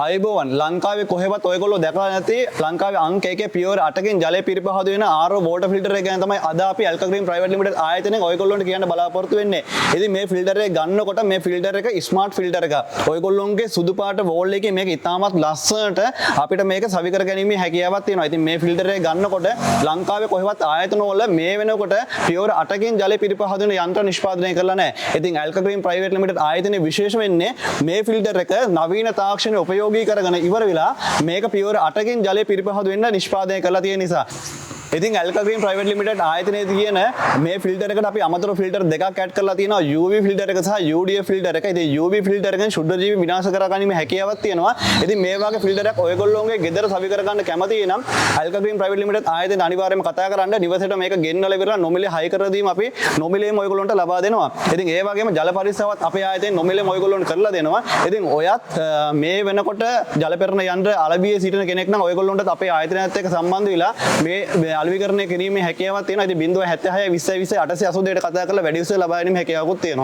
අයිබෝවන් ලංකාවේ කොහෙවත් ඔයගොල්ලෝ දැකලා නැති ලංකාවේ අංක 1 පියවර 8කින් ජලය පිරිපහදු වෙන RO water filter එක ගැන තමයි අද අපි Alkagreen Private Limited ආයතනයෙන් ඔයගොල්ලොන්ට කියන්න බලාපොරොත්තු වෙන්නේ. ඉතින් මේ ෆිල්ටර් එක ගන්නකොට මේ ෆිල්ටර් එක ස්මාර්ට් ෆිල්ටර් එකක්. ඔයගොල්ලොන්ගේ සුදු පාට වෝල් එකේ මේක ඉතාමත් ලස්සනට අපිට මේක සවි කර ගැනීමේ හැකියාවක් තියෙනවා. ඉතින් මේ ෆිල්ටර් එක ගන්නකොට ලංකාවේ කොහෙවත් ආයතනවල මේ වෙනකොට පියවර 8කින් ජලය පිරිපහදන යන්ත්‍ර නිෂ්පාදනය කරලා නැහැ. ඉතින් Alkagreen Private Limited ආයතනයේ විශේෂ වෙන්නේ මේ ෆිල්ටර් එක නවීන තාක්ෂණය උපයෝගී කරගෙන ඉවර වෙලා මේක පියවර 8කින් ජලය පිරිපහදු වෙන්න නිෂ්පාදනය කරලා තියෙන නිසා. ඉතින් Alkagreen Private Limited ආයතනයේ තියෙන මේ ෆිල්ටර් එකට අපි අමතර ෆිල්ටර් දෙකක් ඇඩ් කරලා තියෙනවා UV ෆිල්ටර් එක සහ UDF ෆිල්ටර් එක. ඉතින් UV ෆිල්ටර් එකෙන් ශුද්ධ ජීවි විනාශ කර ගැනීම හැකියාවක් තියෙනවා. ඉතින් මේ වගේ ෆිල්ටර් එකක් ඔයගොල්ලෝගේ ගෙදර සවි කර ගන්න කැමති නම් Alkagreen Private Limited ආයතනයේ අනිවාර්යයෙන්ම කතා කරන්න. නිවසේට මේක ගෙන්නලා ඉවරලා නොමිලේ හයි කර දීම අපි නොමිලේම ඔයගොල්ලන්ට ලබා දෙනවා. ඉතින් ඒ වගේම ජල පරිස්සමත් අපේ ආයතනයේ නොමිලේම ඔයගොල්ලන්ට කරලා දෙනවා. ඉතින් ඔයත් මේ වෙනකොට ජල පෙරණ යන්ත්‍ර අලබියේ සිටින කෙනෙක් නම් ඔයගොල්ලන්ට අපේ ආයතනයත් එක්ක සම්බන්ධ වෙලා මේ අලෙවිකරණය කිරීම හැකියාවක් තියෙනවා. ඉතින් 076 20 20 882ට කතා කරලා වැඩි විස්තර ලබා ගැනීම හැකියාවකුත් තියෙනවා.